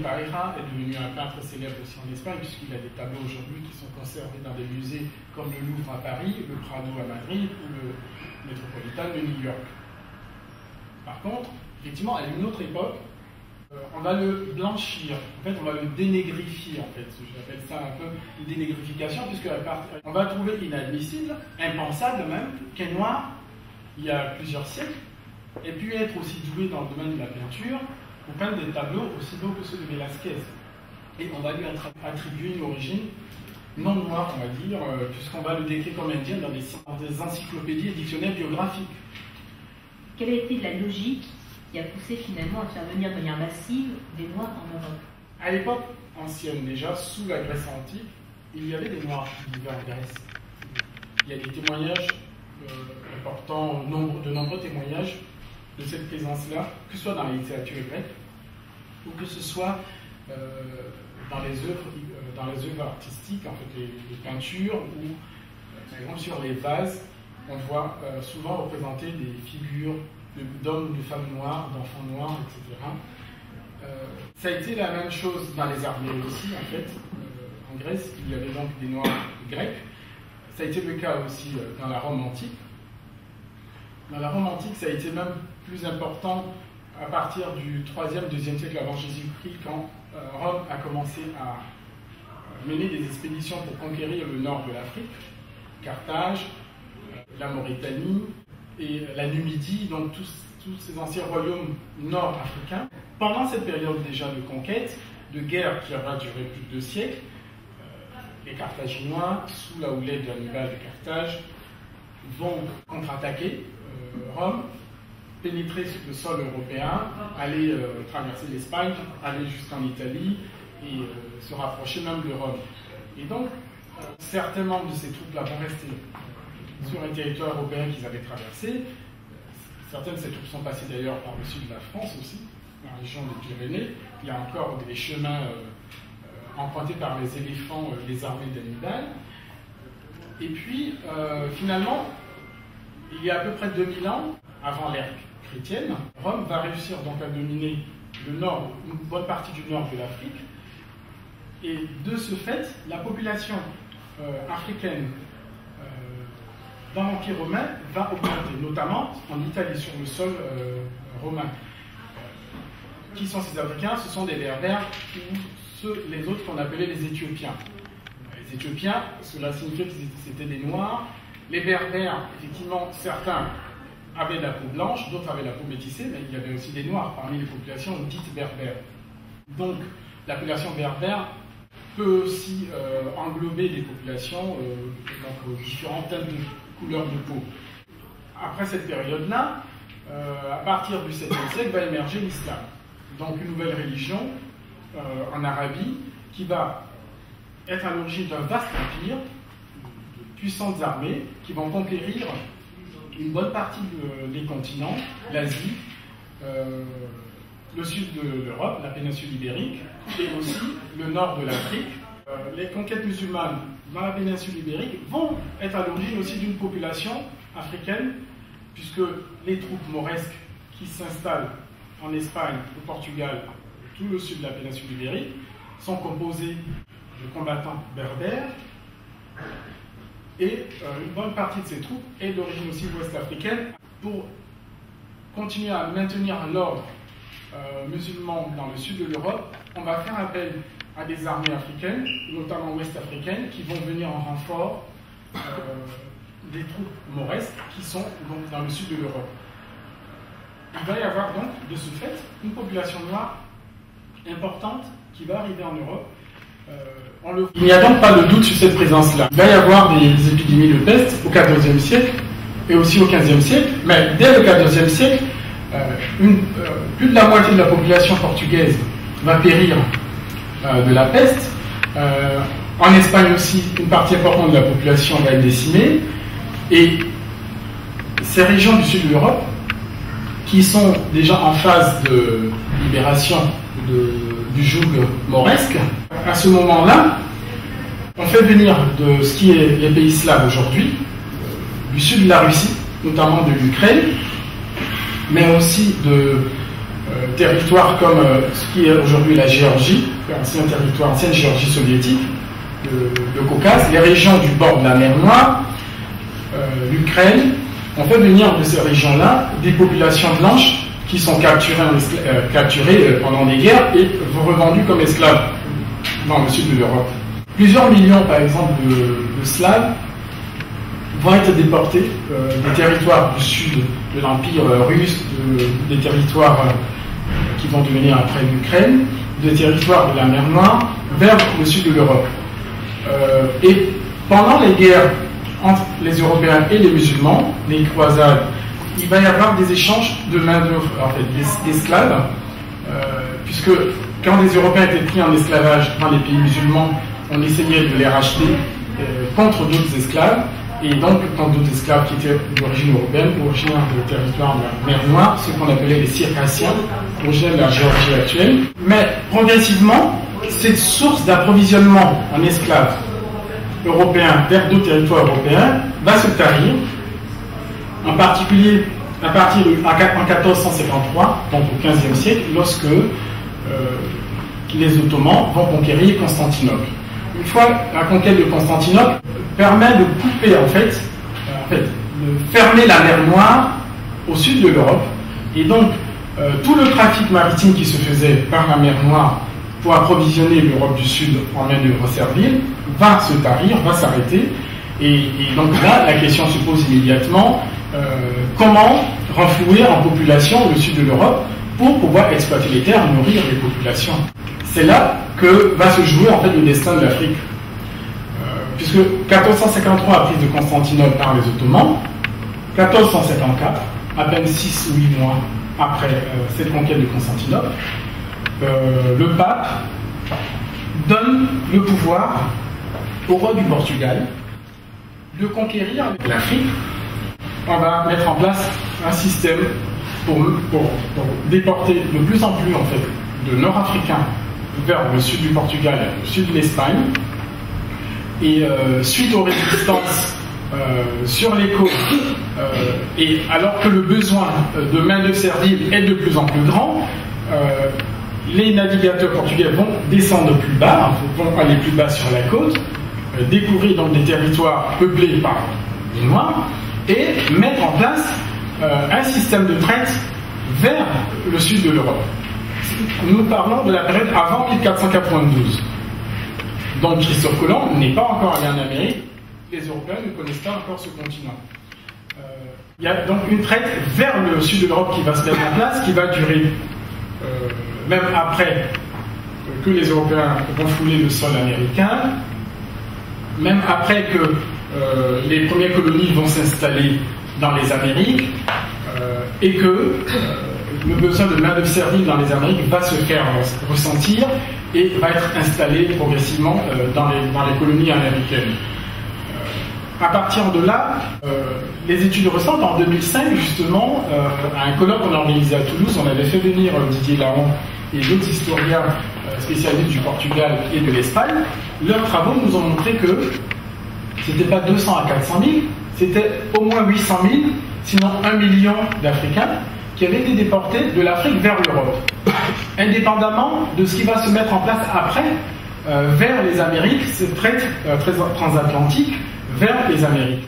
Pareja est devenu un peintre célèbre aussi en Espagne, puisqu'il a des tableaux aujourd'hui qui sont conservés dans des musées comme le Louvre à Paris, le Prado à Madrid ou le Metropolitan de New York. Par contre, effectivement, à une autre époque, on va le blanchir, en fait on va le dénégrifier, en fait, j'appelle ça un peu une dénégrification, puisque on va trouver inadmissible, impensable même, qu'un noir, il y a plusieurs siècles, ait pu être aussi doué dans le domaine de la peinture, pour peindre des tableaux aussi beaux que ceux de Velázquez. Et on va lui attribuer une origine non noire, on va dire, puisqu'on va le décrire comme indien dans des encyclopédies et dictionnaires biographiques. Quelle a été la logique qui a poussé finalement à faire venir de manière massive des Noirs en Europe? À l'époque ancienne déjà, sous la Grèce antique, il y avait des Noirs qui vivaient en Grèce. Il y a des témoignages importants, de nombreux témoignages de cette présence-là, que ce soit dans la littérature grecque, ou que ce soit dans les œuvres artistiques, en fait, les peintures, ou par exemple sur les vases, on voit souvent représenter des figures d'hommes ou de femmes noires, d'enfants noirs, etc. Ça a été la même chose dans les armées aussi, en fait. En Grèce, il y avait donc des noirs grecs. Ça a été le cas aussi dans la Rome antique. Dans la Rome antique, ça a été même plus important à partir du 3e, 2e siècle avant Jésus-Christ, quand Rome a commencé à mener des expéditions pour conquérir le nord de l'Afrique, Carthage, la Mauritanie et la Numidie, donc tous ces anciens royaumes nord-africains. Pendant cette période déjà de conquête, de guerre qui aura duré plus de 2 siècles, les Carthaginois, sous la houlette d'Hannibal de Carthage, vont contre-attaquer Rome, pénétrer sur le sol européen, aller traverser l'Espagne, aller jusqu'en Italie et se rapprocher même de Rome. Et donc, certains membres de ces troupes-là vont rester sur un territoire européen qu'ils avaient traversé. Certaines de ces troupes sont passées d'ailleurs par le sud de la France aussi, dans la région des Pyrénées. Il y a encore des chemins empruntés par les éléphants des armées d'Hannibal. Et puis, finalement, il y a à peu près 2000 ans, avant l'ère chrétienne, Rome va réussir donc à dominer le nord, une bonne partie du nord de l'Afrique. Et de ce fait, la population africaine dans l'Empire romain va augmenter, notamment en Italie, sur le sol romain. Qui sont ces Africains? Ce sont des Berbères ou les autres qu'on appelait les Éthiopiens. Les Éthiopiens, cela signifiait que c'était des Noirs. Les Berbères, effectivement, certains avaient la peau blanche, d'autres avaient la peau métissée, mais il y avait aussi des Noirs parmi les populations dites berbères. Donc, l'appellation berbère peut aussi englober des populations donc, différentes teintes de couleurs de peau. Après cette période-là, à partir du 7e siècle, va émerger l'islam. Donc, une nouvelle religion en Arabie qui va être à l'origine d'un vaste empire, puissantes armées qui vont conquérir une bonne partie des continents, l'Asie, le sud de l'Europe, la péninsule ibérique, et aussi le nord de l'Afrique. Les conquêtes musulmanes dans la péninsule ibérique vont être à l'origine aussi d'une population africaine, puisque les troupes mauresques qui s'installent en Espagne, au Portugal, tout le sud de la péninsule ibérique, sont composées de combattants berbères. Et une bonne partie de ces troupes est d'origine aussi ouest-africaine. Pour continuer à maintenir l'ordre musulman dans le sud de l'Europe, on va faire appel à des armées africaines, notamment ouest-africaines, qui vont venir en renfort des troupes mauresques qui sont donc dans le sud de l'Europe. Il va y avoir donc, de ce fait, une population noire importante qui va arriver en Europe. Il n'y a donc pas de doute sur cette présence-là. Il va y avoir des épidémies de peste au XIVe siècle et aussi au XVe siècle, mais dès le XIVe siècle, plus de la moitié de la population portugaise va périr de la peste. En Espagne aussi, une partie importante de la population va être décimée. Et ces régions du sud de l'Europe, qui sont déjà en phase de libération du joug mauresque, à ce moment-là, on fait venir de ce qui est les pays slaves aujourd'hui, du sud de la Russie, notamment de l'Ukraine, mais aussi de territoires comme ce qui est aujourd'hui la Géorgie, ancienne Géorgie soviétique, le Caucase, les régions du bord de la mer Noire, l'Ukraine. On fait venir de ces régions-là des populations blanches qui sont capturées pendant des guerres et revendues comme esclaves dans le sud de l'Europe. Plusieurs millions, par exemple, de Slaves vont être déportés des territoires du sud de l'Empire russe, des territoires qui vont devenir après l'Ukraine, des territoires de la mer Noire, vers le sud de l'Europe. Et pendant les guerres entre les Européens et les musulmans, les croisades, il va y avoir des échanges de main-d'œuvre, en fait, d'esclaves, puisque quand les Européens étaient pris en esclavage dans les pays musulmans, on essayait de les racheter contre d'autres esclaves, et donc contre d'autres esclaves qui étaient d'origine européenne, originaires du territoire de la mer Noire, ce qu'on appelait les Circassiens, originaires de la Géorgie actuelle. Mais progressivement, cette source d'approvisionnement en esclaves européens vers d'autres territoires européens va se tarir, en particulier en 1453, donc au XVe siècle, lorsque les Ottomans vont conquérir Constantinople. Une fois la conquête de Constantinople permet de couper, en fait, de fermer la mer Noire au sud de l'Europe, et donc tout le trafic maritime qui se faisait par la mer Noire pour approvisionner l'Europe du Sud en main-d'œuvre servile va se tarir, va s'arrêter. Et donc là, la question se pose immédiatement, comment renflouer en population le sud de l'Europe pour pouvoir exploiter les terres et nourrir les populations. C'est là que va se jouer en fait le destin de l'Afrique. Puisque 1453, prise de Constantinople par les Ottomans, 1454, à peine 6 ou 8 mois après cette conquête de Constantinople, le pape donne le pouvoir au roi du Portugal de conquérir l'Afrique. On va mettre en place un système pour déporter de plus en plus en fait, de Nord-Africains vers le sud du Portugal et le sud de l'Espagne. Et suite aux résistances sur les côtes, et alors que le besoin de main-d'œuvre servile est de plus en plus grand, les navigateurs portugais vont descendre plus bas, vont aller plus bas sur la côte, découvrir donc des territoires peuplés par les Noirs et mettre en place un système de traite vers le sud de l'Europe. Nous parlons de la période avant 1492. Donc Christophe Colomb n'est pas encore allé en Amérique, les Européens ne connaissent pas encore ce continent. Il y a donc une traite vers le sud de l'Europe qui va se mettre en place, qui va durer même après que les Européens vont fouler le sol américain, même après que les premières colonies vont s'installer dans les Amériques, et que le besoin de main-d'œuvre servile dans les Amériques va se faire ressentir et va être installé progressivement dans les colonies américaines. À partir de là, les études récentes, en 2005 justement, à un colloque qu'on a organisé à Toulouse, on avait fait venir Didier Laon et d'autres historiens spécialistes du Portugal et de l'Espagne. Leurs travaux nous ont montré que c'était pas 200 à 400 000, c'était au moins 800 000, sinon 1 million d'Africains qui avaient été déportés de l'Afrique vers l'Europe, indépendamment de ce qui va se mettre en place après vers les Amériques, cette traite transatlantique vers les Amériques.